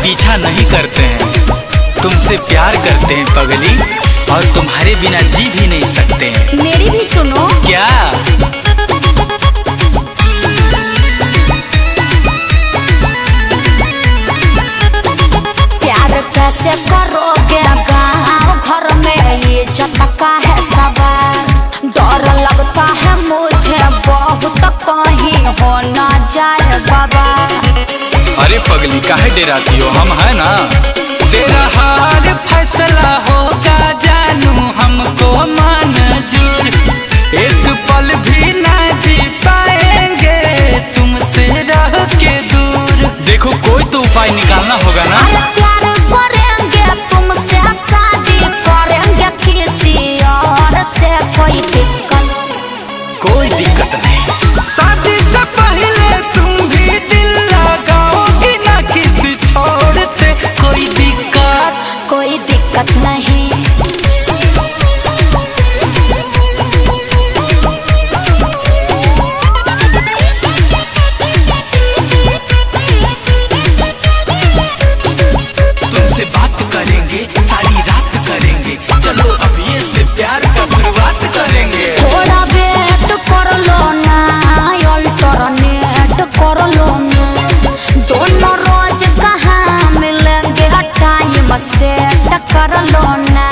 पीछा नहीं करते हैं, तुमसे प्यार करते हैं पगली, और तुम्हारे बिना जी भी नहीं सकते हैं। मेरी भी सुनो। क्या? प्यार कैसे करोगे गाँव घर में ये चटका है सवार, डर लगता है मुझे बहुत कहीं हो ना जाए बाबा। अरे पगली काहे डराती हो, हम है ना। तेरा हाल फैसला होगा जानू, हमको मंजूर, एक पल भी ना जी पाएंगे तुमसे रह के दूर। देखो कोई तो उपाय निकालना होगा ना। प्यार करेंगे तुमसे, शादी करेंगे किसी और से, कोई दिक्कत नहीं। शादी से पहले तुम भी दिल लगाओगी ना किसी छोर से, कोई दिक्कत नहीं। तुमसे बात करेंगे सारी रात करेंगे, चलो अब ये से प्यार का शुरुआत करेंगे। थोड़ा वेट कर लो ना, अल्टरनेट कर लो ना, दोनों रोज कहाँ मिलेंगे, टाइम सेट कर लो ना।